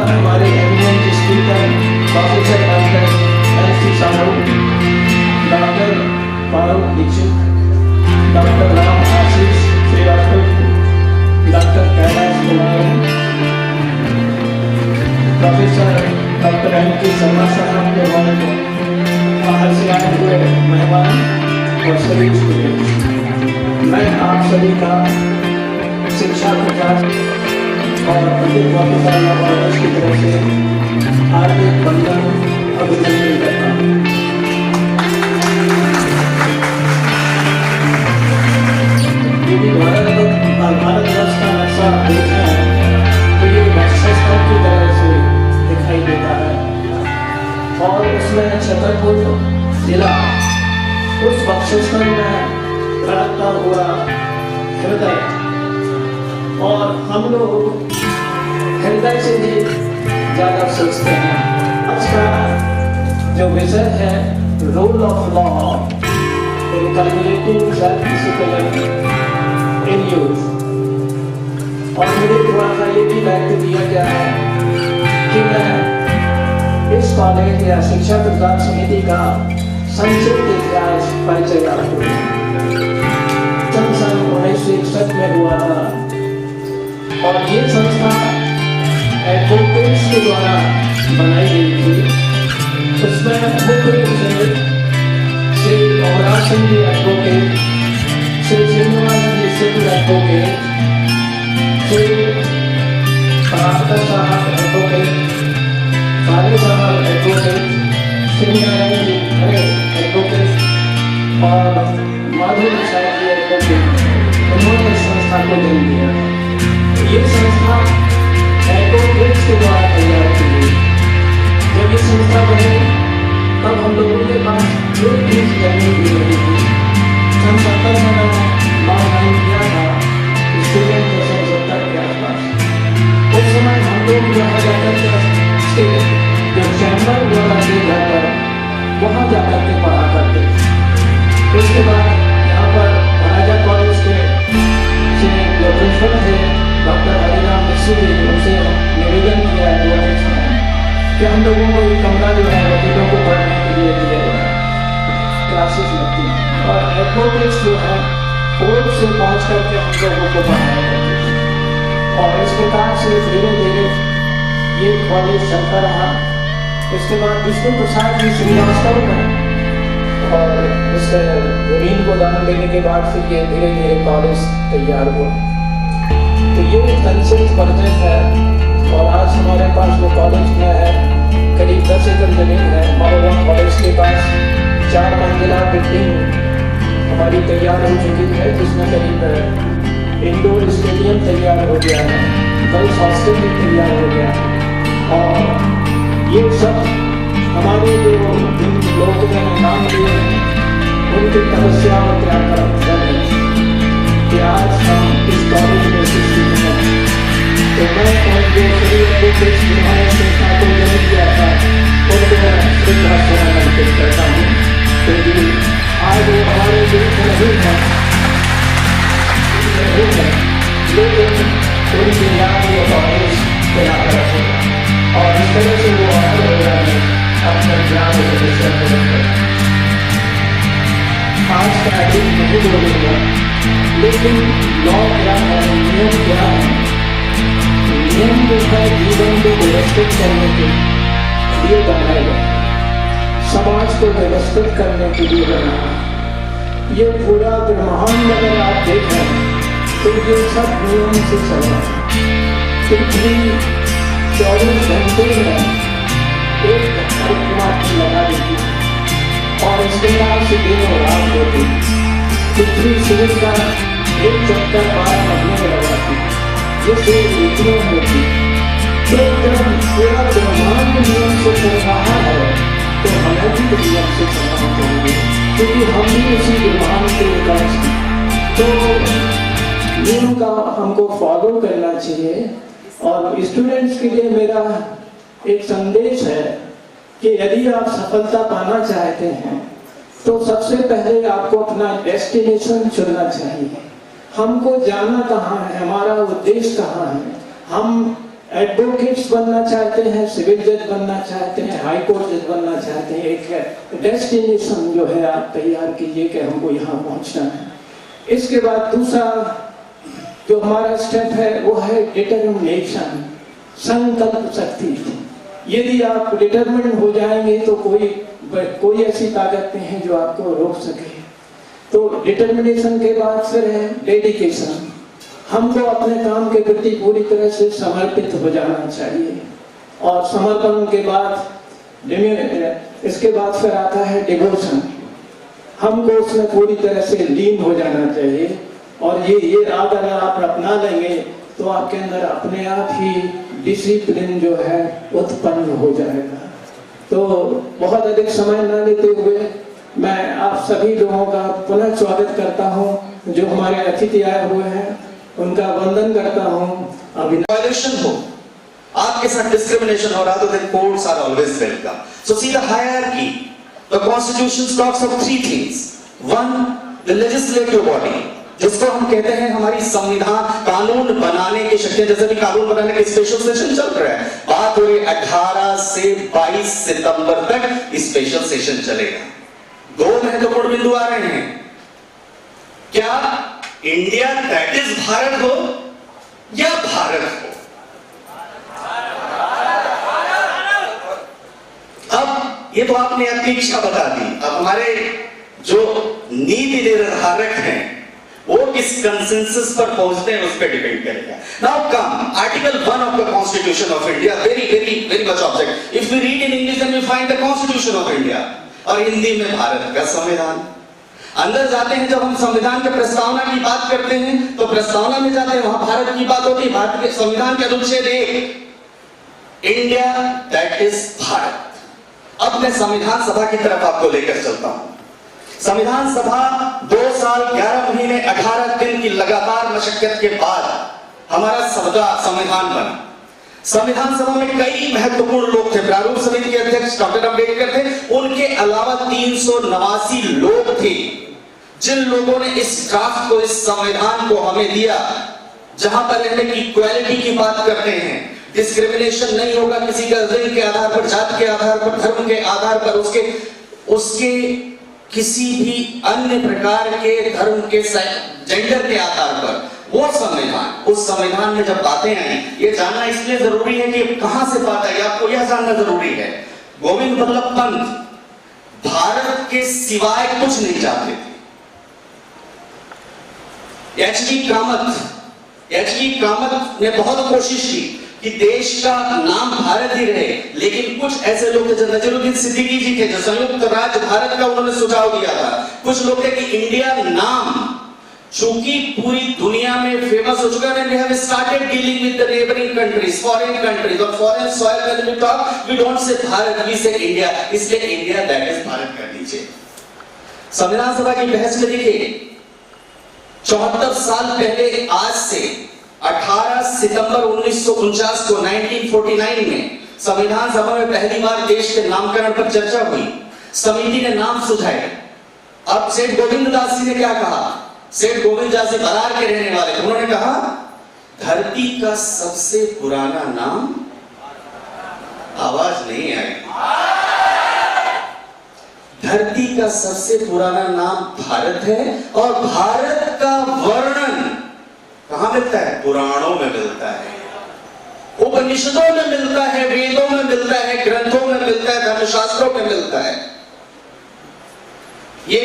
हमारे eminent speaker professor doctor L C. Sahu, doctor Farooq Dixit, doctor Ram Ashish Srivastava, doctor Kailash Kumar, professor doctor M K. Sharma साहब के हमारे बाहर से आए हुए मेहमान और सभी स्टूडेंट्स, मैं आप सभी का शिक्षा विकास और पंडित प्रोफेसर कॉलेज की तरफ से हार्दिक वंदन अभिनंदन करता हूँ। यदि भारत वर्ष का नक्शा देखना है तो ये वक्षस्थल की तरह से दिखाई देता है और उसमें छतरपुर जिला उस वक्षस्थल में धड़कता हुआ हृदय, और हम लोग हृदय से भी ज्यादा सोचते हैं। आज का जो विषय है role of law in communicating self discipline in youth, और मुझे थोड़ा सा ये भी दायित्व दिया गया है कि मैं इस कॉलेज या शिक्षा प्रदान समिति का संक्षिप्त इतिहास परिचय आपको सन 1961 में हुआ था, और ये संस्था एडवोकेट्स के द्वारा बनाई गई थी। उसमें मुख्य रूप से श्री मोहरा सिंह जी एडवोकेट, श्री श्रीनिवास जी सिंह एडवोकेट, श्री पराकर साहब एडवोकेट, काले साहब एडवोकेट, श्री नारायण जी खरे एडवोकेट और माधुरी साहब जी एडवोकेट, उन्होंने इस संस्था को जन्म दिया। ये संस्था एडवोकेट्स के द्वारा तैयार की गई। जब ये संस्था बनी तब हम लोगों के पास जो फीस करने की रही थी, सन 70 में लॉकडाउन किया था, स्टूडेंट के सन 70 के आसपास। उस समय हम लोग यहाँ जाकर के जो चैम्बर द्वारा दिया जाता है वहाँ जाकर के पढ़ा करते। उसके बाद यहाँ पर महाराजा कॉलेज के जो प्रिंसिपल थे डॉक्टर हरिराम मिश्र जी, उनसे निवेदन किया कि हम लोगों को एक कमरा जो है वकीलों को पढ़ने के लिए दिया जाए, क्लासेस लगती हैं और एडवोकेट्स जो है कोर्ट से पहुँच करके हम लोगों को पढ़ाया करते थे। और इस प्रकार से धीरे धीरे ये कॉलेज चलता रहा। इसके बाद विष्णु प्रसाद जी श्रीवास्तव में और इस जमीन को दान देने के बाद फिर ये धीरे धीरे कॉलेज तैयार हुआ। तो ये कंसेप्ट प्रोजेक्ट है, और आज हमारे पास जो कॉलेज में है करीब 10 एकड़ जमीन है। मरोवा कॉलेज के पास 4 मंजिला बिल्डिंग हमारी तैयार हो चुकी है, जिसमें करीब इंडोर स्टेडियम तैयार हो गया है, गर्ल्स हॉस्टल भी तैयार हो गया है। और ये सब हमारे जो लोगों ने नाम लिए उनकी तपस्या और त्याग का फल है कि आज हम इस कॉलेज में शिक्षित हैं। तो मैं जो जिन्होंने संस्था को जन्म दिया था उनको मैं श्रद्धा अर्पित करता हूँ, क्योंकि आज वो हमारे देश में नहीं है, लेकिन उनकी याद वो कॉलेज तैयार रखेगा और इस तरह से वो अपना ज्ञान आज का दिन नहीं बोलूँगा, लेकिन लॉ क्या है, नियम क्या है। नियम जो है जीवन को व्यवस्थित करने के लिए बनाया गया, समाज को व्यवस्थित करने के लिए बना। ये पूरा ब्रह्मांड अगर आप देखें तो ये सब नियम से चल रहा है। पृथ्वी 24 घंटे में एक परिक्रमा लगा देती और इसके बाद से दिन और रात होती। पृथ्वी सूर्य का एक चक्कर 12 महीने में लगाती, जिससे ऋतुओं होती। तो जब पूरा ब्रह्मांड नियम से चल रहा है तो हमें भी नियम से चलना चाहिए, क्योंकि हम भी उसी ब्रह्मांड के विकास की। तो नियम का हमको फॉलो करना चाहिए। और स्टूडेंट्स के लिए मेरा एक संदेश है कि यदि आप सफलता पाना चाहते हैं तो सबसे पहले आपको अपना डेस्टिनेशन चुनना चाहिए। हमको जाना कहाँ है, हमारा उद्देश्य कहाँ है, हम एडवोकेट्स बनना चाहते हैं, सिविल जज बनना चाहते हैं, हाई कोर्ट जज बनना चाहते हैं, एक डेस्टिनेशन जो है आप तैयार कीजिए कि हमको यहाँ पहुँचना है। इसके बाद दूसरा जो हमारा स्टेप है वो है डिटर्मिनेशन, संकल्प शक्ति। यदि आप डिटर्मिनेट हो जाएंगे तो कोई ऐसी ताकत नहीं है जो आपको रोक सके। तो डिटर्मिनेशन के बाद फिर है डेडिकेशन। हमको अपने काम के प्रति पूरी तरह से समर्पित हो जाना चाहिए। और समर्पण के बाद इसके बाद फिर आता है डिवोशन। हमको उसमें पूरी तरह से लीन हो जाना चाहिए। और ये अगर आप अपना लेंगे तो आपके अंदर अपने आप ही डिसिप्लिन जो है उत्पन्न हो जाएगा। तो बहुत अधिक समय न लेते हुए मैं आप सभी लोगों का पुनः स्वागत करता हूं। जो हमारे अतिथि आए हुए हैं उनका वंदन करता हूं। वायलेशन हो, आपके साथ डिस्क्रिमिनेशन हो रहा तो then courts are always welcome. So see the hierarchy. The Constitution talks of three things. One, the legislative body, जिसको हम कहते हैं हमारी संविधान, कानून बनाने की शक्ति। जैसे भी कानून बनाने के स्पेशल सेशन चल रहा है, बात हो रही 18 से 22 सितंबर तक स्पेशल सेशन चलेगा। दो महत्वपूर्ण बिंदु आ रहे हैं। क्या इंडिया दैट इज भारत हो या भारत हो? अब ये तो आपने अपनी इच्छा बता दी। अब हमारे जो नीति निर्धारक हैं वो किस कंसेंसस पर पहुंचते हैं उस पर डिपेंड करेगा। Now come article 1 of the constitution of India, very much object. If we read in English then we find the constitution of India, और हिंदी में भारत का संविधान। अंदर जाते हैं, जब हम संविधान के प्रस्तावना की बात करते हैं तो प्रस्तावना में जाते हैं, वहां भारत की बात होती है। भारत के संविधान के अनुच्छेद 1, इंडिया दैट इज भारत। अब मैं संविधान सभा की तरफ आपको लेकर चलता हूं। संविधान सभा 2 साल 11 महीने 18 दिन की लगातार मशक्कत के बाद हमारा संविधान बना। संविधान सभा में कई महत्वपूर्ण लोग थे। प्रारूप समिति के अध्यक्ष डॉक्टर अम्बेडकर थे। उनके अलावा 389 लोग थे जिन लोगों ने इस ड्राफ्ट को, इस संविधान को हमें दिया, जहां पर रहने की इक्वालिटी की बात करते हैं, डिस्क्रिमिनेशन नहीं होगा किसी का लिंग के आधार पर, जात के आधार पर, धर्म के आधार पर, उसके किसी भी अन्य प्रकार के धर्म के, जेंडर के आधार पर। वो संविधान, उस संविधान में जब बातें आई, ये जानना इसलिए जरूरी है कि कहां से बात आई, आपको यह जानना जरूरी है। गोविंद बल्लभ पंत भारत के सिवाय कुछ नहीं चाहते थे। एच.डी. कामत ने बहुत कोशिश की कि देश का नाम भारत ही रहे, लेकिन कुछ ऐसे लोग थे, जो नजरुद्दीन सिद्दीकी जी थे, जो संयुक्त राज्य भारत का उन्होंने सुझाव दिया था। कुछ लोग थे कि इंडिया नाम चूंकि पूरी दुनिया में फेमस हो चुका है, we have started dealing with the neighboring countries, foreign countries, और foreign soil when we talk, we don't say Bharat, we say India, इसलिए इंडिया दैट इज भारत कर दीजिए। संविधान सभा की बहस में देखिए, 74 साल पहले आज से 18 सितंबर 1949 को 1949 में संविधान सभा में पहली बार देश के नामकरण पर चर्चा हुई। समिति ने नाम सुझाए। अब सेठ गोविंद दास जी ने क्या कहा? सेठ गोविंद दास जी बरार के रहने वाले थे। उन्होंने कहा धरती का सबसे पुराना नाम, आवाज नहीं आई, धरती का सबसे पुराना नाम भारत है, और भारत का वर्णन कहां मिलता है? पुराणों में मिलता है, उपनिषदों में मिलता है, वेदों में मिलता है, ग्रंथों में मिलता है, धर्मशास्त्रों में मिलता है। ये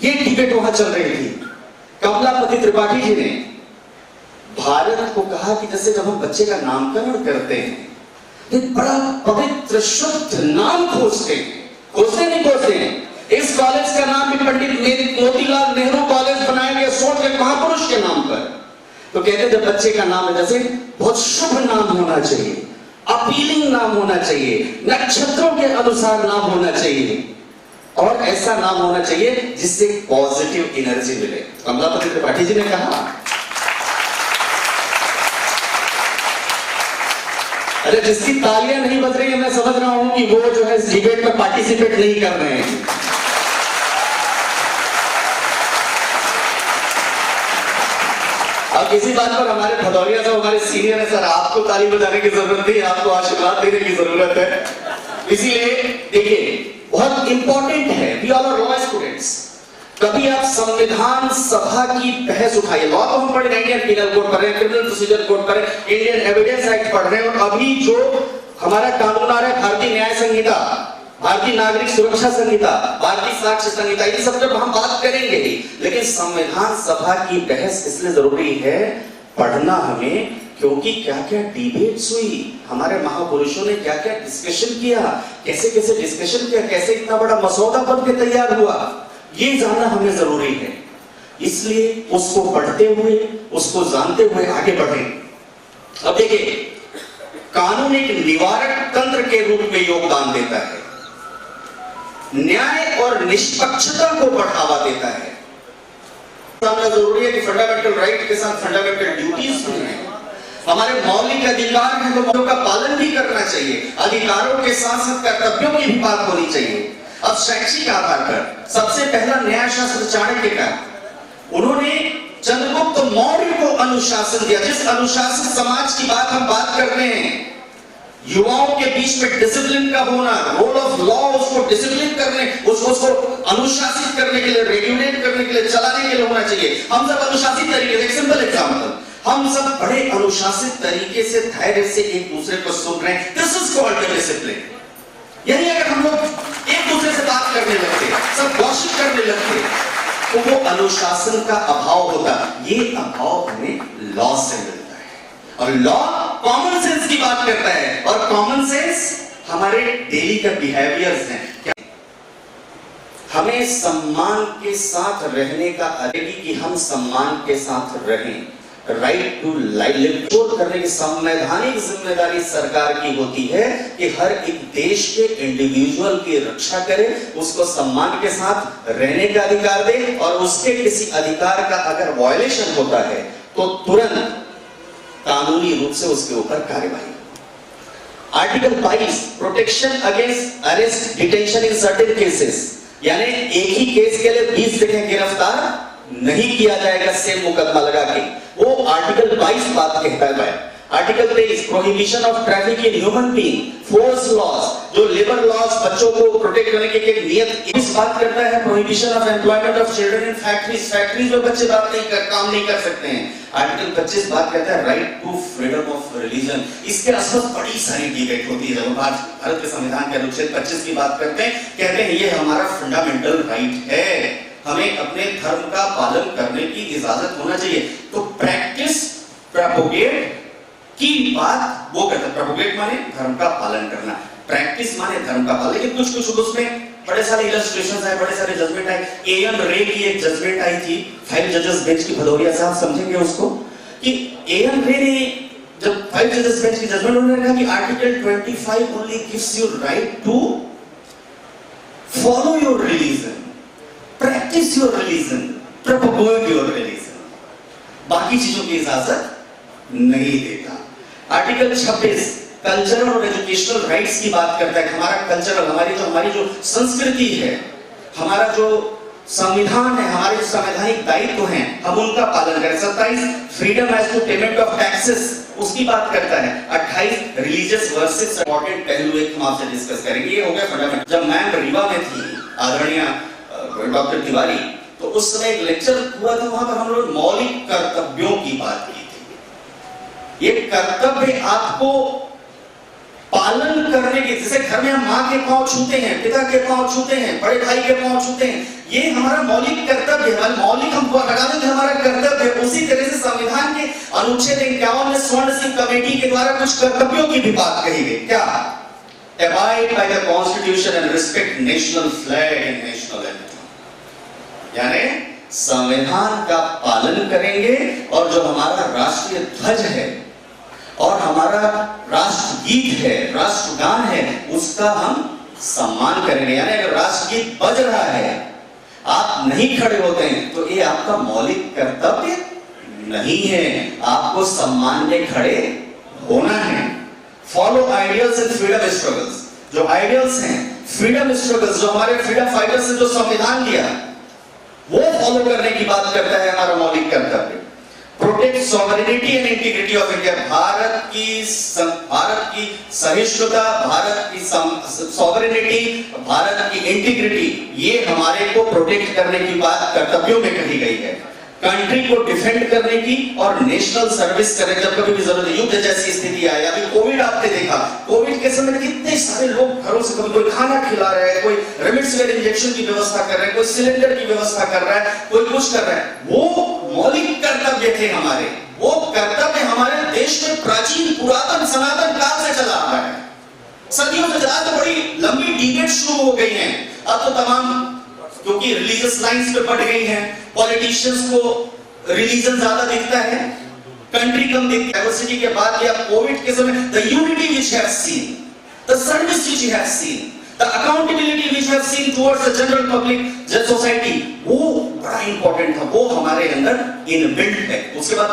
डिबेट वहां चल रही थी। कमलापति त्रिपाठी जी ने भारत को कहा कि जैसे जब हम बच्चे का नामकरण करते हैं, एक बड़ा पवित्र शुद्ध नाम खोजते हैं, खोजते हैं। इस कॉलेज का नाम भी पंडित मोतीलाल नेहरू कॉलेज बनाया गया सोच के महापुरुष के नाम पर। तो कहते जब बच्चे का नाम है, जैसे बहुत शुभ नाम होना चाहिए, अपीलिंग नाम होना चाहिए, नक्षत्रों के अनुसार नाम होना चाहिए, और ऐसा नाम होना चाहिए जिससे पॉजिटिव एनर्जी मिले। कमलापति त्रिपाठी जी ने कहा, अरे जिसकी तालियां नहीं बज रही है, मैं समझ रहा हूं कि वो जो है इस डिबेट में पार्टिसिपेट नहीं कर रहे हैं। अब किसी बात पर हमारे भदौरिया साहब हमारे सीनियर है सर, आपको ताली बजाने की जरूरत नहीं, आपको आशीर्वाद देने की जरूरत है। इसीलिए देखिए बहुत इंपॉर्टेंट है, we all are law students. कभी आप संविधान सभा की बहस उठाइए, लॉ तो हम पढ़ रहे हैं, इंडियन पिनल कोड पढ़ रहे हैं, क्रिमिनल प्रोसीजर कोड पढ़ रहे हैं, इंडियन एविडेंस एक्ट पढ़ रहे हैं, और अभी जो हमारा कानून आ रहा है भारतीय न्याय संहिता, भारतीय नागरिक सुरक्षा संहिता, भारतीय साक्ष्य संहिता, ये सब जब हम बात करेंगे ही, लेकिन संविधान सभा की बहस इसलिए जरूरी है पढ़ना हमें, क्योंकि क्या क्या डिबेट्स हुई, हमारे महापुरुषों ने क्या क्या डिस्कशन किया, कैसे कैसे डिस्कशन किया, कैसे इतना बड़ा मसौदा बन के तैयार हुआ, ये जानना हमें जरूरी है। इसलिए उसको पढ़ते हुए, उसको जानते हुए आगे बढ़ें। अब देखिए, कानून एक निवारक तंत्र के रूप में योगदान देता है, न्याय और निष्पक्षता को बढ़ावा देता है। समझना जरूरी है कि फंडामेंटल राइट के साथ फंडामेंटल ड्यूटीज भी हैं, हमारे मौलिक अधिकार हैं तो मौलिक का पालन भी करना चाहिए, अधिकारों के साथ साथ कर्तव्यों की भी बात होनी चाहिए। अब शैक्षिक आधार पर सबसे पहला न्याय शास्त्र चाणक्य का, उन्होंने चंद्रगुप्त मौर्य को अनुशासन दिया। जिस अनुशासित समाज की बात हम बात कर रहे हैं, युवाओं के बीच में डिसिप्लिन का होना, रोल ऑफ लॉ, उसको डिसिप्लिन करने, उसको अनुशासित करने के लिए, रेगुलेट करने के लिए, चलाने के लिए होना चाहिए। हम सब अनुशासित तरीके से, एक सिंपल एग्जांपल, हम सब बड़े अनुशासित तरीके से धैर्य से एक दूसरे को सुन रहे हैं, दिस इज कॉल्ड डिसिप्लिन। यानी अगर हम लोग एक दूसरे से बात करने लगते, सब गॉसिप करने लगते, तो वो अनुशासन का अभाव होता। ये अभाव हमें लॉ से मिलता है, और लॉ कॉमन सेंस की बात करता है, और कॉमन सेंस हमारे डेली का बिहेवियर्स हैं। क्या हमें सम्मान के साथ रहने का अधिकार कि हम सम्मान के साथ रहें, राइट टू लाइव करने की संवैधानिक जिम्मेदारी सरकार की होती है कि हर एक देश के इंडिविजुअल की रक्षा करे, उसको सम्मान के साथ रहने का अधिकार दे, और उसके किसी अधिकार का अगर वायलेशन होता है तो तुरंत कानूनी रूप से उसके ऊपर कार्यवाही। Article 22 protection against arrest detention in certain cases, यानी एक ही केस के लिए 20 जगह गिरफ्तार नहीं किया जाएगा सेम मुकदमा लगा के, वो आर्टिकल 22 बात कहता है। Article 23 prohibition of traffic in human being, force laws, जो लेबर लॉज बच्चों को प्रोटेक्ट करने के लिए नियत, इस बात करता है। Prohibition of employment of children in factories, factories में बच्चे काम नहीं कर सकते हैं। आर्टिकल 25 बात करता है right to freedom of religion. इसके आसपास बड़ी सारी डिबेट होती है। जब भारत के संविधान के अनुच्छेद 25 की बात करते हैं, कहते हैं ये हमारा फंडामेंटल राइट है, हमें अपने धर्म का पालन करने की इजाजत होना चाहिए। तो प्रैक्टिस प्रोपोगेट की बात वो करता है। प्रोपोगेट माने धर्म का पालन करना, प्रैक्टिस माने धर्म का पालन। लेकिन कुछ कुछ उसमें बड़े सारे इलस्ट्रेशंस आए, बड़े सारे जजमेंट आए। एएन रे की एक जजमेंट आई थी 5 जजेस बेंच की, भदौरिया साहब समझेंगे उसको, कि एएन रे ने जब 5 जजेस बेंच की जजमेंट, उन्होंने कहा कि article 25 only gives you right to follow your religion, practice your religion, propagate your religion, बाकी चीजों की इजाजत नहीं देता। आर्टिकल 26 कल्चरल और एजुकेशनल राइट्स की बात करता है। हमारा कल्चरल, हमारी जो संस्कृति है, हमारा जो संविधान है, हमारे जो संवैधानिक दायित्व हैं, हम उनका पालन करें। 27 freedom as to payment of taxes, उसकी बात करता है। 28 रिलीजियस वर्सेस, इंपॉर्टेंट पहलू एक हम आपसे डिस्कस करेंगे। ये हो गया फंडामेंटल। जब मैम रीवा में थी आदरणीय डॉक्टर तिवारी, तो उस समय एक लेक्चर हुआ था, वहां पर हम लोग मौलिक कर्तव्यों की बात की थी। ये कर्तव्य आपको पालन करने के, जैसे घर में हम माँ के पांव छूते हैं, पिता के पांव छूते हैं, बड़े भाई के पांव छूते हैं, ये हमारा मौलिक कर्तव्य है। मौलिक हम लगा देते हैं, हमारा कर्तव्य है। उसी तरह से संविधान के अनुच्छेद 51 में स्वर्ण सिंह कमेटी के द्वारा कुछ कर्तव्यों की भी बात कही गई। क्या? Abide by the Constitution and respect national flag and national anthem, यानी संविधान का पालन करेंगे, और जो हमारा राष्ट्रीय ध्वज है और हमारा राष्ट्रगीत है, राष्ट्रगान है, उसका हम सम्मान करेंगे। यानी अगर राष्ट्रगीत बज रहा है, आप नहीं खड़े होते हैं, तो ये आपका मौलिक कर्तव्य नहीं है, आपको सम्मान में खड़े होना है। Follow ideals and freedom struggles, जो आइडियल्स हैं, फ्रीडम स्ट्रगल्स, जो हमारे फ्रीडम फाइटर्स ने जो संविधान लिया, वो फॉलो करने की बात करता है हमारा मौलिक कर्तव्य। Protect sovereignty and integrity of India. Bharat की सहिष्णुता, भारत की सॉवरेनिटी, भारत की इंटीग्रिटी, ये हमारे को प्रोटेक्ट करने की बात कर्तव्यों में कही गई है। कंट्री को डिफेंड करने की और नेशनल सर्विस करने जब कभी भी जरूरत है। युद्ध जैसी स्थिति आई, अभी कोविड आपने देखा, कोविड के समय कितने सारे लोग घरों से कभी कोई खाना खिला रहा है, कोई रेमडेसिविर इंजेक्शन की व्यवस्था कर रहा है, कोई सिलेंडर की व्यवस्था कर रहा है, कोई कुछ कर रहा है। वो मौलिक कर्तव्य थे हमारे, वो कर्तव्य हमारे देश में प्राचीन पुरातन सनातन काल से चला आ रहा है, सदियों से चला। तो बड़ी लंबी डिबेट शुरू हो गई है अब तो तमाम, क्योंकि रिलीजियस लाइंस पे बढ़ गई हैं, पॉलिटिशियंस को रिलीजन ज्यादा दिखता है, कंट्री कम दिखती है। डाइवर्सिटी के बाद या कोविड के समय the unity which have seen, the service which have seen, the accountability which have seen towards the general public, the society, वो बड़ा इंपॉर्टेंट था, वो हमारे अंदर इनबिल्ट है। उसके बाद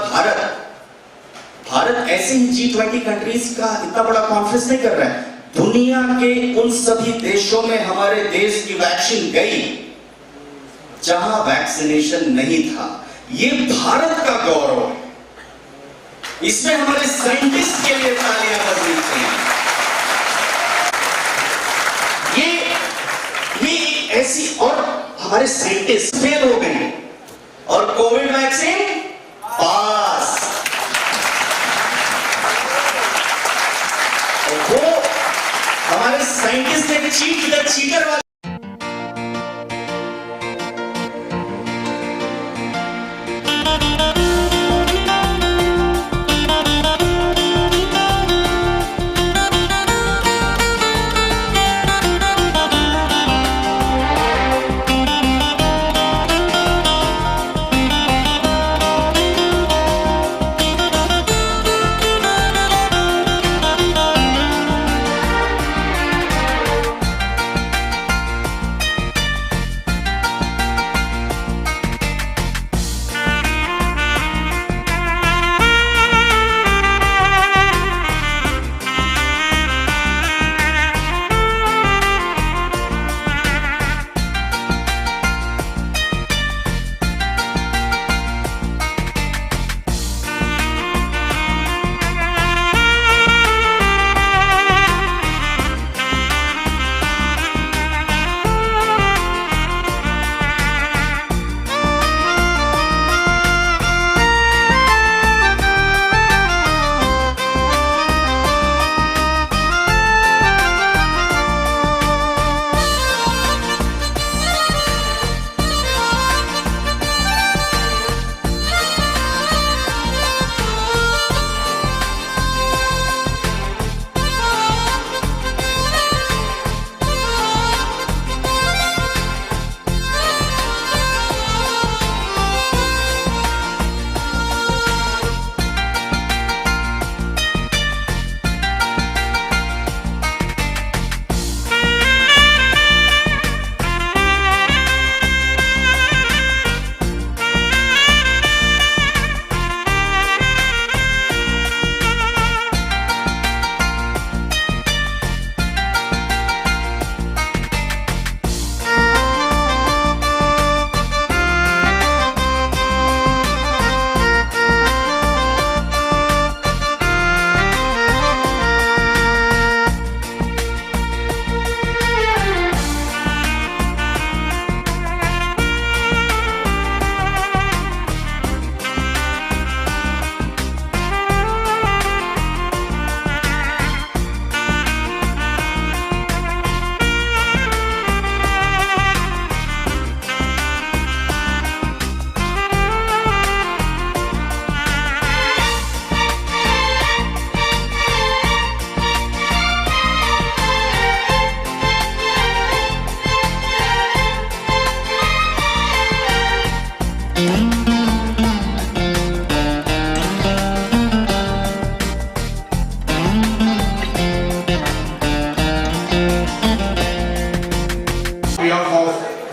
भारत ऐसे ही G20 कंट्रीज का इतना बड़ा कॉन्फ्रेंस नहीं कर रहा है, दुनिया के उन सभी देशों में हमारे देश की वैक्सीन गई जहां वैक्सीनेशन नहीं था। ये भारत का गौरव है, इसमें हमारे साइंटिस्ट के लिए तालियां बजनी चाहिए। ये ऐसी, और हमारे साइंटिस्ट फेल हो गए और कोविड वैक्सीन पास। वो हमारे साइंटिस्ट ने चीट द चीटर वाले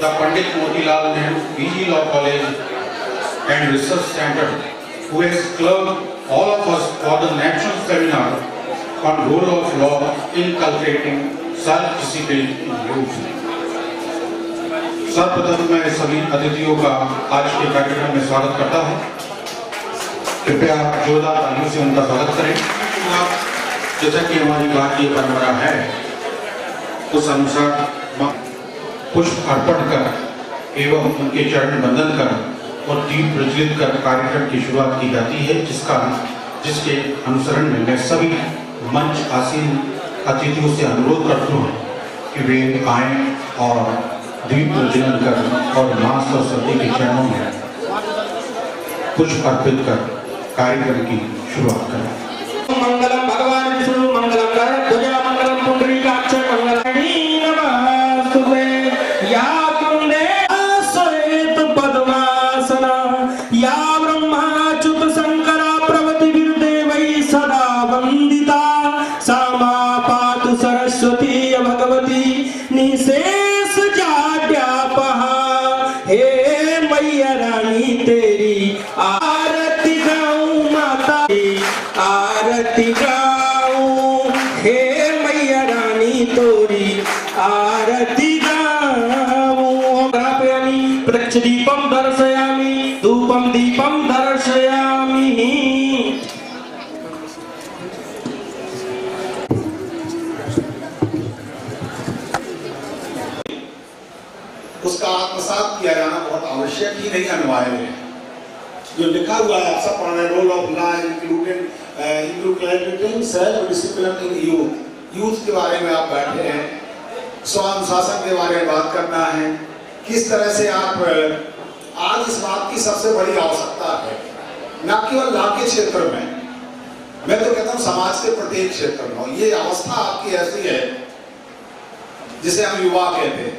the Pandit Motilal Nehru PG Law College and Research Center, who has clubbed all of us for the national seminar on role of law inculcating self-discipline in youth. सर्वप्रथम मैं सभी अतिथियों का आज के कार्यक्रम में स्वागत करता हूं। कृपया जोरदार तालियों से उनका स्वागत करें। जैसा कि हमारी भारतीय परंपरा है उस अनुसार पुष्प अर्पण कर एवं उनके चरण वंदन कर और दीप प्रज्वलित कर कार्यक्रम की शुरुआत की जाती है, जिसके अनुसरण में मैं सभी मंच आसीन अतिथियों से अनुरोध करता हूँ कि वे आएं और दीप प्रज्वलन कर और मां सरस्वती के चरणों में पुष्प अर्पित कर कार्यक्रम की शुरुआत करें। मंगलम भगवान विष्णु मंगलम ध्वजा मंगलम पुंडरीकाक्ष मंगलानि नमस्तुते या कुंडे श्वेत पद्मासना या ब्रह्माच्युत शंकरा प्रभृतिर्देवैः सदा वंदिता सा मा पातु सरस्वती भगवती निशेष जाड्यापहा। हे मैया रानी तेरी आरती गाऊं माता आरती गाऊं, हे मैया रानी तोरी आरती गाऊं। प्रत्यक्ष दीपम दर्शयामि धूपम दीपम दर्शयामि। उसका आत्मसात किया जाना बहुत आवश्यक ही नहीं अनिवार्य है। जो लिखा हुआ है आप सब पढ़ रहे, role of law including self discipline in youth के बारे में आप बैठे हैं, स्वानुशासन के बारे में बात करना है, किस तरह से आप आज इस बात की सबसे बड़ी आवश्यकता है, न केवल लॉ के क्षेत्र में, मैं तो कहता हूँ समाज के प्रत्येक क्षेत्र में। ये अवस्था आपकी ऐसी है जिसे हम युवा कहते हैं।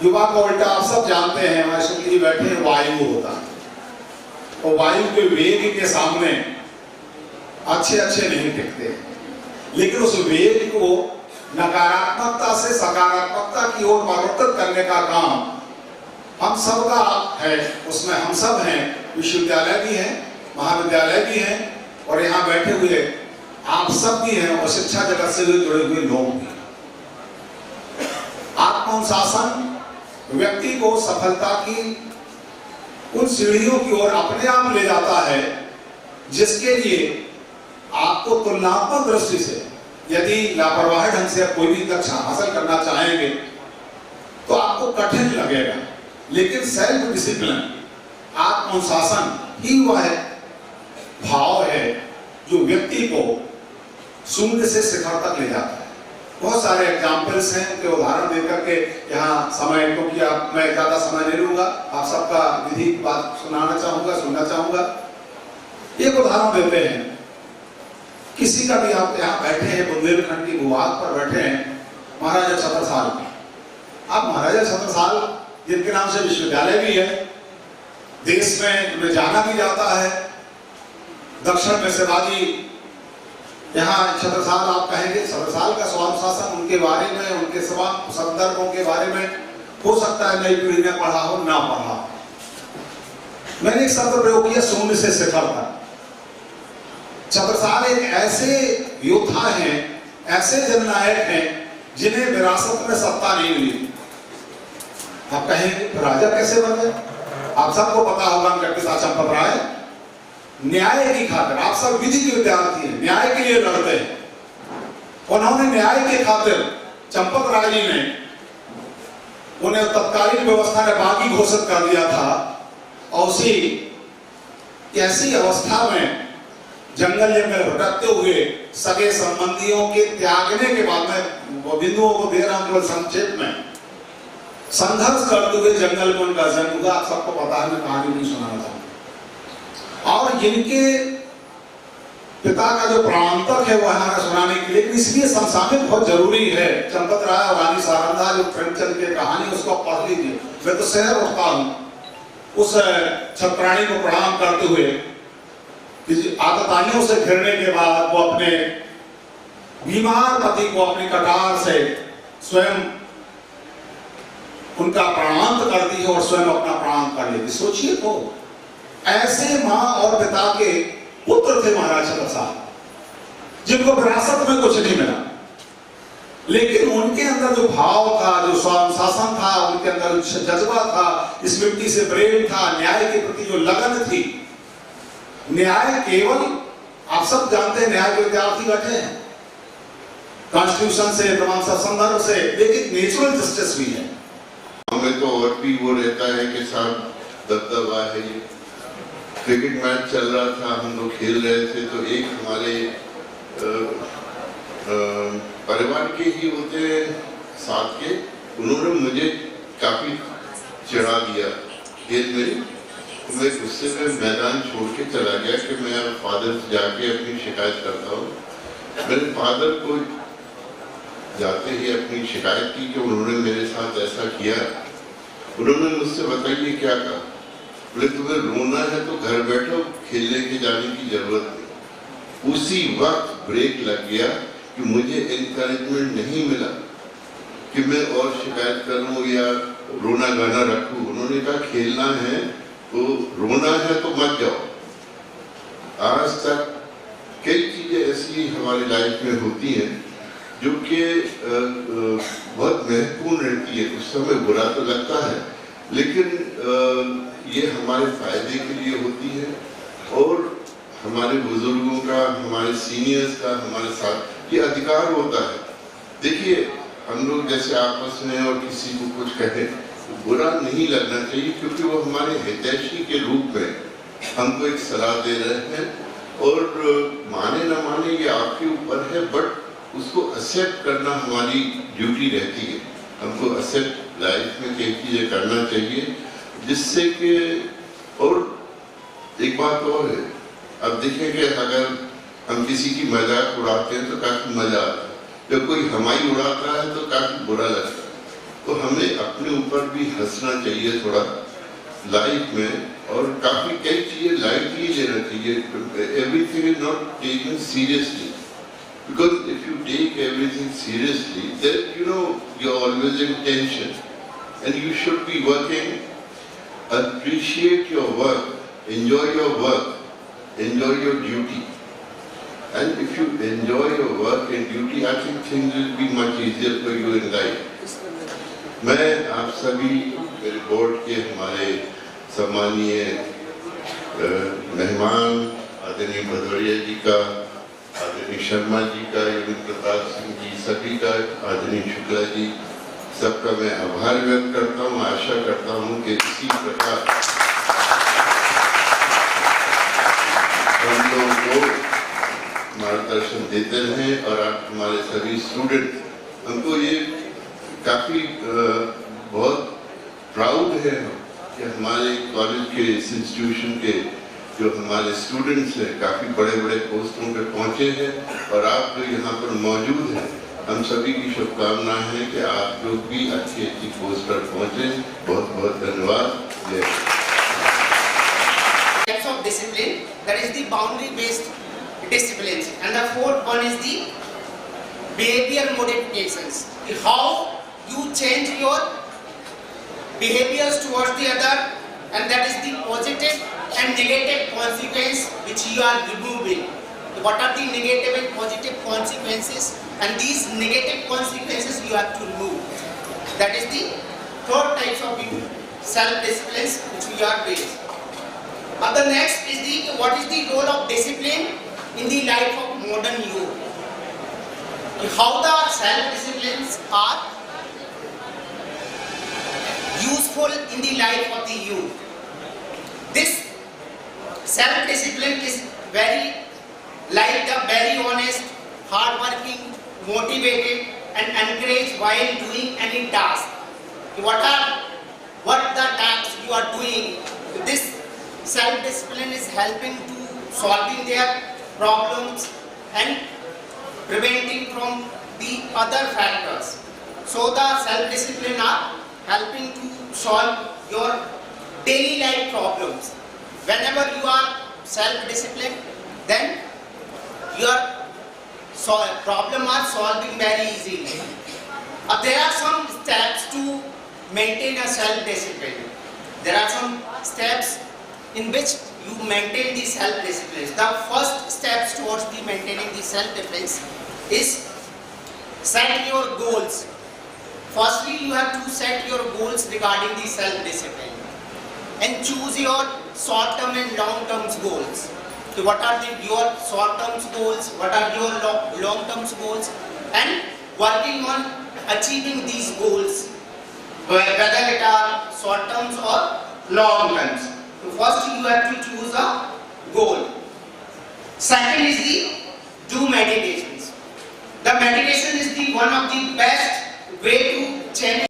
युवा का उल्टा आप सब जानते हैं, हमारे शुक्ल जी बैठे हैं, वायु होता है और वायु के वेग के सामने अच्छे नहीं टिकते, लेकिन उस वेग को नकारात्मकता से सकारात्मकता की ओर परिवर्तित करने का काम हम सब का है। उसमें हम सब हैं, विश्वविद्यालय भी हैं, महाविद्यालय भी हैं और यहाँ बैठे हुए आप सब भी हैं और शिक्षा जगत से जुड़े हुए लोग भी। आत्मानुशासन व्यक्ति को सफलता की उन सीढ़ियों की ओर अपने आप ले जाता है, जिसके लिए आपको तुलनात्मक दृष्टि से यदि लापरवाही ढंग से कोई भी लक्ष्य हासिल करना चाहेंगे तो आपको कठिन लगेगा, लेकिन सेल्फ डिसिप्लिन आत्मानुशासन ही वह भाव है जो व्यक्ति को शून्य से शिखर तक ले जाता है। बहुत सारे एग्जाम्पल्स हैं, उनके उदाहरण देकर के यहाँ समय, क्योंकि मैं ज्यादा समय नहीं लूंगा, आप सबका विधि बात सुनना चाहूंगा। एक उदाहरण देते हैं, किसी का भी आप यहाँ बैठे हैं, बुंदेलखंड की भूभाग पर बैठे हैं, महाराजा छत्रसाल की। आप महाराजा छत्रसाल जिनके नाम से विश्वविद्यालय भी है, देश में उन्हें जाना भी जाता है, दक्षिण में शिवाजी, यहाँ छत्रसाल आप कहेंगे, छत्रसाल का स्वानुशासन, उनके बारे में, उनके संदर्भों के बारे में हो सकता है नई पीढ़ी ने पढ़ा हो, ना पढ़ा। मैंने एक शब्द प्रयोग किया, शून्य से शिखर तक। छत्रसाल एक ऐसे योद्धा हैं, ऐसे जननायक हैं जिन्हें विरासत में सत्ता नहीं मिली। आप कहेंगे राजा कैसे बन गए? आप सबको पता होगा उनका किस्सा चंपत राय, न्याय की खातिर, आप सब विधि के विद्यार्थी हैं, न्याय के लिए लड़ते हैं। उन्होंने न्याय के खातिर, चंपत राय जी ने उन्हें तत्कालीन व्यवस्था ने बागी घोषित कर दिया था और उसी ऐसी अवस्था में जंगल में भटकते हुए सगे संबंधियों के त्यागने के बाद में बिंदुओं को दे रहा हूं केवल संक्षेप में, संघर्ष करते हुए जंगल में उनका जन्म हुआ। आप सबको पता है, मैं कहानी नहीं सुनाना चाहूंगा। और जिनके पिता का जो प्राणांतक है वो हमारा सुनाने के लिए, इसलिए समसामयिक बहुत जरूरी है। चंपत राय और रानी सारंदा जो प्रेमचंद की कहानी, उसको पढ़ लीजिए। मैं तो शहर उठता हूँ उस छत्राणी को प्रणाम करते हुए, आतताइयों से घिरने के बाद वो अपने बीमार पति को अपनी कटार से स्वयं उनका प्राणांत करती है और स्वयं अपना प्राण कर लेती। सोचिए तो, ऐसे मां और पिता के पुत्र थे महाराज छत्रसाल, जिनको विरासत में कुछ नहीं मिला, लेकिन उनके अंदर जो भाव था, जो स्वानुशासन था, उनके अंदर जज्बा था, इस मिट्टी से प्रेम था, न्याय के प्रति जो लगन थी, न्याय केवल, आप सब जानते हैं न्याय के विद्यार्थी बैठे हैं, कॉन्स्टिट्यूशन से, तमाम सब संदर्भ से, लेकिन नेचुरल जस्टिस भी है। हमें तो और भी वो रहता है कि साहब दबदबा है। ये क्रिकेट मैच चल रहा था, हम लोग खेल रहे थे, तो एक हमारे परिवार के ही होते साथ के, उन्होंने मुझे काफी चिढ़ा दिया खेल में। तो मैं गुस्से में मैदान छोड़ के चला गया कि मैं अब फादर से जाके अपनी शिकायत करता हूँ। मेरे फादर को जाते ही अपनी शिकायत की कि उन्होंने मेरे साथ ऐसा किया। उन्होंने मुझसे बताइए क्या कहा, बोले तुम्हें रोना है तो घर बैठो, खेलने के जाने की जरूरत नहीं। उसी वक्त ब्रेक लग गया कि मुझे एनकरेजमेंट नहीं मिला कि मैं और शिकायत करूं या रोना गाना रखूं। उन्होंने कहा खेलना है तो रोना है तो मत जाओ। आज तक कई चीजें ऐसी हमारी लाइफ में होती हैं जो कि बहुत महत्वपूर्ण रहती है। उस समय बुरा तो लगता है, लेकिन ये हमारे फायदे के लिए होती है और हमारे बुजुर्गों का, हमारे सीनियर्स का हमारे साथ ये अधिकार होता है। देखिए, हम लोग जैसे आपस में और किसी को कुछ कहें तो बुरा नहीं लगना चाहिए, क्योंकि वो हमारे हितैषी के रूप में हमको एक सलाह दे रहे हैं और माने ना माने ये आपके ऊपर है, बट उसको एक्सेप्ट करना हमारी ड्यूटी रहती है। हमको एक्सेप्ट लाइफ में कई चीजें करना चाहिए जिससे कि, और एक बात और है, अब देखिए कि अगर हम किसी की मजाक उड़ाते हैं तो काफी मजा आता है, जब कोई हमारी उड़ाता है तो काफी बुरा लगता है। तो हमें अपने ऊपर भी हंसना चाहिए थोड़ा लाइफ में, और काफी कई चीजें लाइटली लेना चाहिए। Everything is not taken seriously, because if you take everything seriously, then you know you're always in tension, and you should be working. Appreciate your work, enjoy your work, enjoy your duty. And if you enjoy your work and duty, I think things will be much easier for you in life. मैं आप सभी मेरे board के हमारे सम्मानीय मेहमान आदरणीय भदौरिया जी का, आदरणीय शर्मा जी का, योगेंद्र प्रताप सिंह जी, सभी का, आदरणीय शुक्ला जी, सबका मैं आभार व्यक्त करता हूँ। आशा करता हूँ कि इसी प्रकार हम लोगों को मार्गदर्शन देते रहें और आप हमारे सभी स्टूडेंट, हमको ये काफी बहुत प्राउड है कि हमारे कॉलेज के, इस इंस्टीट्यूशन के जो हमारे स्टूडेंट्स हैं काफी बड़े बड़े पोस्टों पे पहुंचे हैं, और आप जो यहाँ पर मौजूद हैं, हम सभी की शुभकामनाएं हैं कि आप लोग भी अच्छी अच्छी पोस्ट पर पहुंचे। बहुत बहुत धन्यवाद। जय। Types of discipline, that is the boundary based disciplines, and the fourth one is the behavior modifications, how you change your behaviors towards the other, and that is the positive and negative consequence which you are removing. What are the negative and positive consequences, and these negative consequences you have to remove. That is the third types of self-disciplines which we are doing. The next is the what is the role of discipline in the life of modern youth. How the self-disciplines are useful in the life of the youth. This self-discipline is very like the very honest, hard-working, motivated, and encouraged while doing any task. What the tasks you are doing, this self-discipline is helping to solving their problems and preventing from the other factors. So the self-discipline are helping to solve your daily life problems. Whenever you are self-disciplined, then your problem are solving very easily. There are some steps to maintain a self-discipline. There are some steps in which you maintain the self-discipline. The first steps towards the maintaining the self-discipline is set your goals. Firstly, you have to set your goals regarding the self-discipline and choose your short-term and long-term goals. what are your short-term goals, what are your long-term goals, and working on achieving these goals, whether it are short-term or long-term. So first you have to choose a goal. Second is the do meditations. The meditation is the one of the best way to change.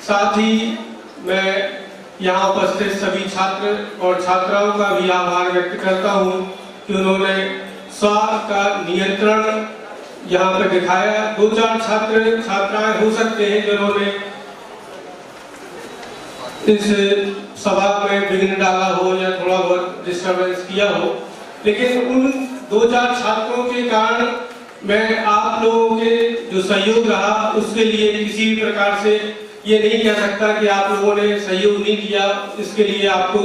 साथ ही मैं यहाँ उपस्थित सभी छात्र और छात्राओं का भी आभार व्यक्त करता हूँ कि उन्होंने स्वास्थ्य का नियंत्रण यहाँ पर दिखाया। 2-4 छात्र छात्राएं हो सकते हैं जिन्होंने इस सभा में विघ्न डाला हो या थोड़ा बहुत डिस्टर्बेंस किया हो, लेकिन उन 2-4 छात्रों के कारण मैं आप लोगों के जो सहयोग रहा उसके लिए किसी भी प्रकार से ये नहीं कह सकता कि आप लोगों ने सहयोग नहीं किया। इसके लिए आपको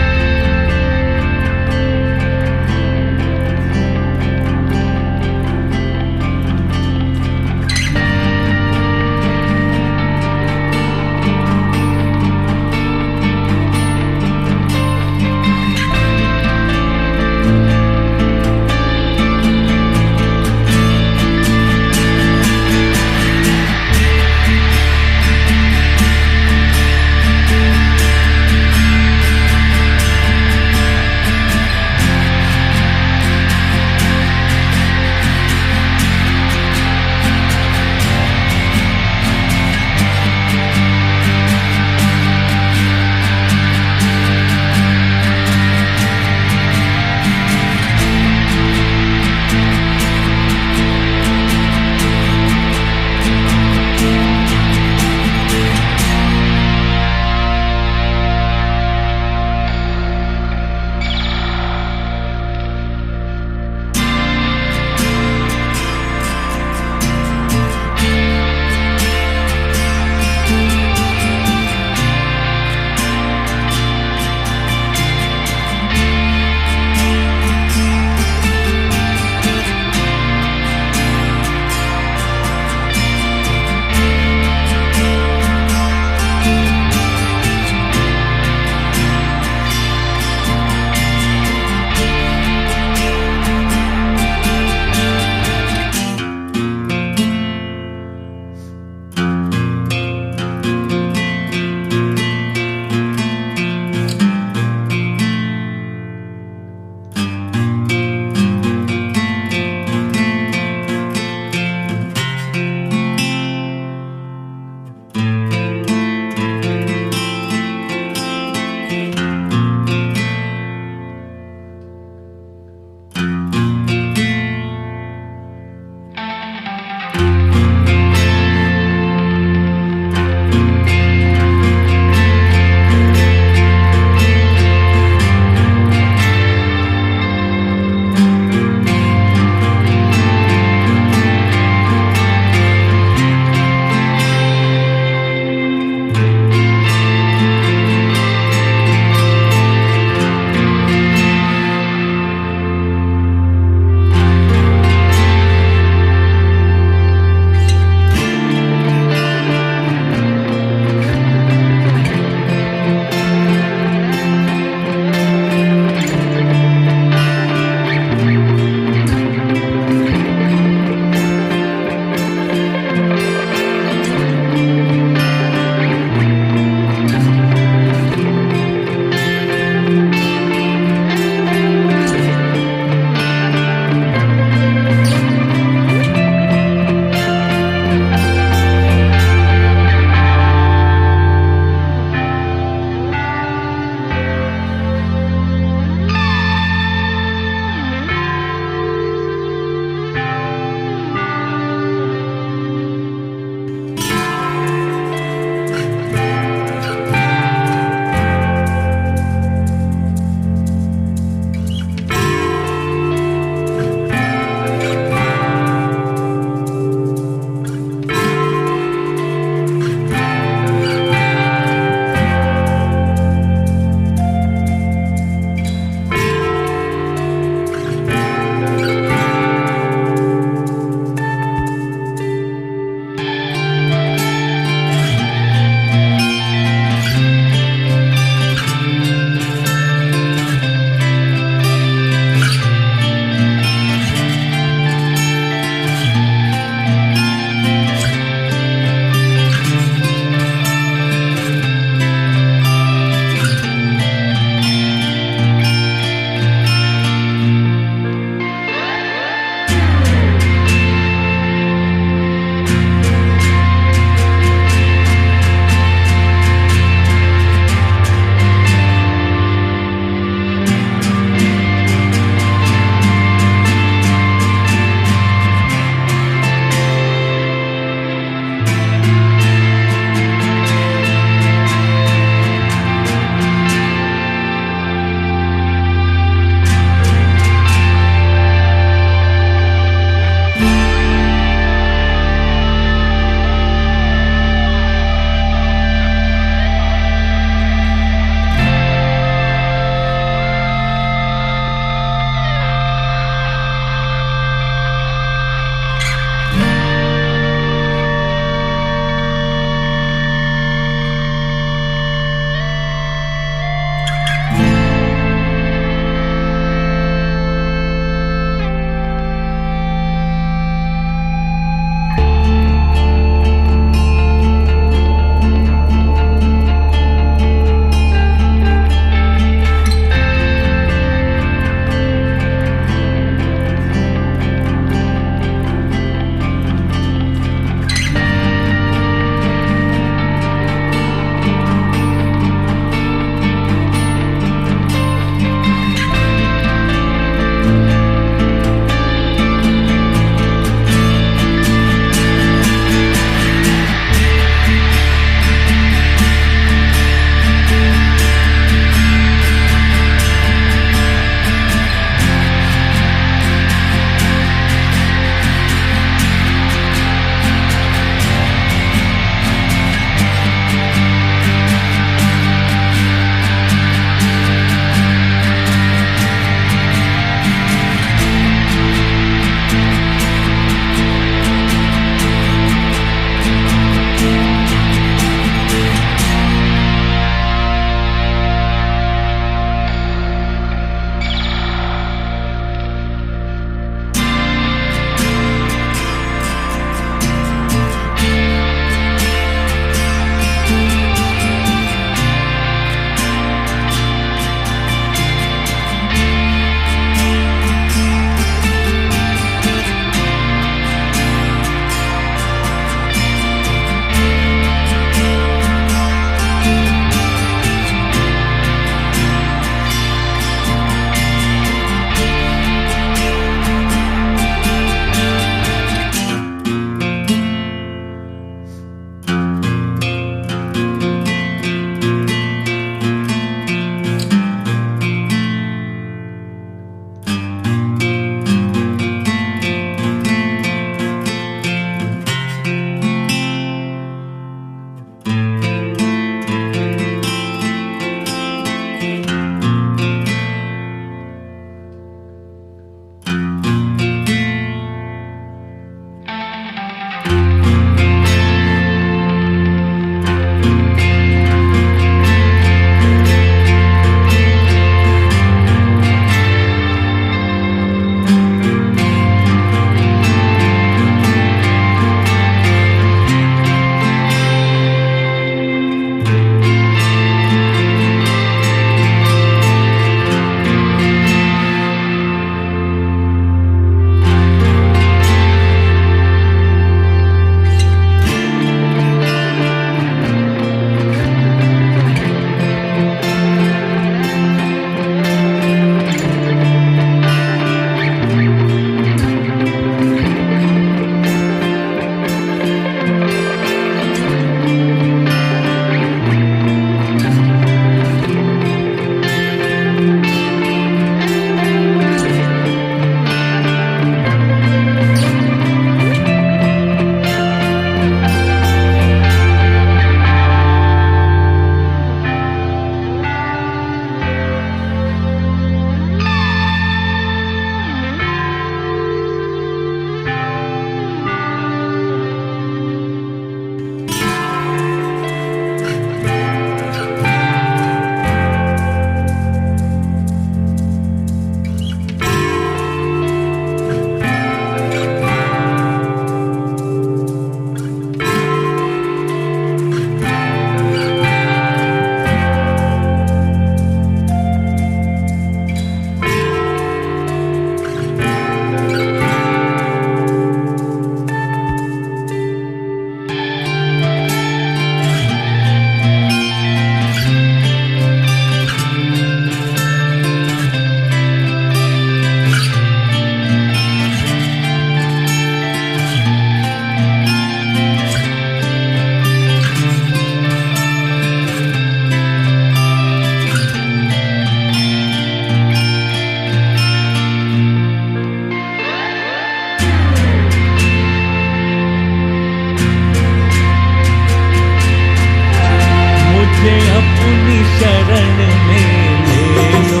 अपनी शरण में ले लो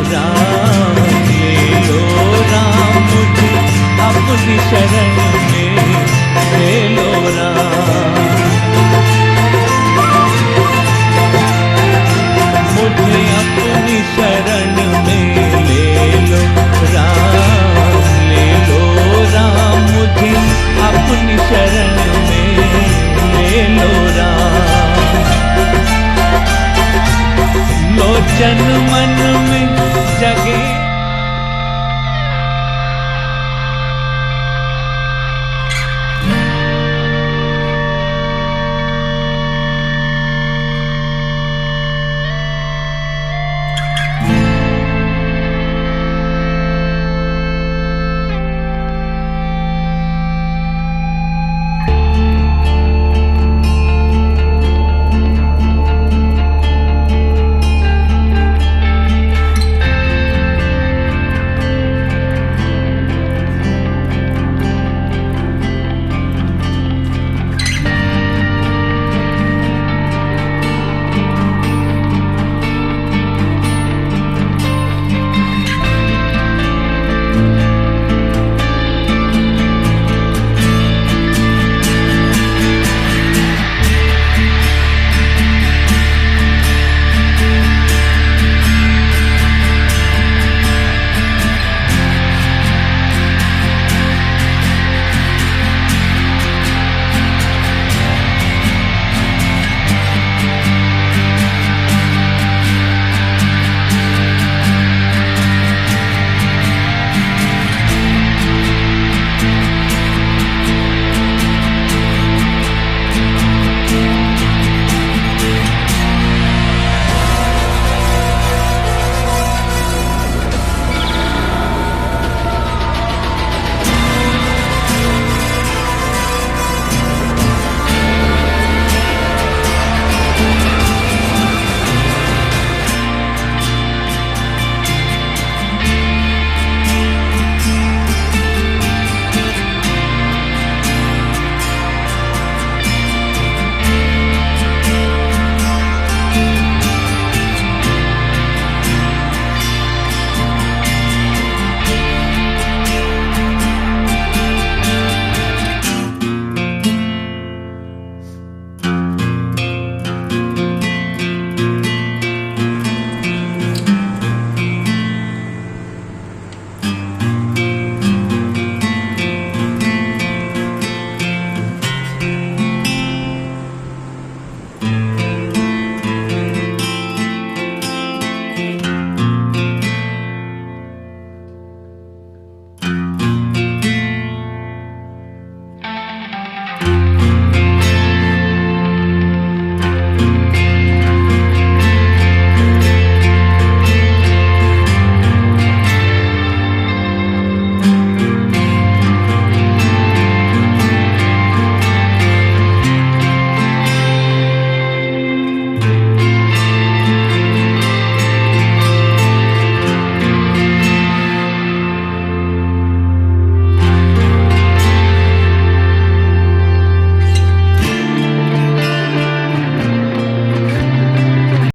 राम, ले लो राम मुझे अपनी शरण में ले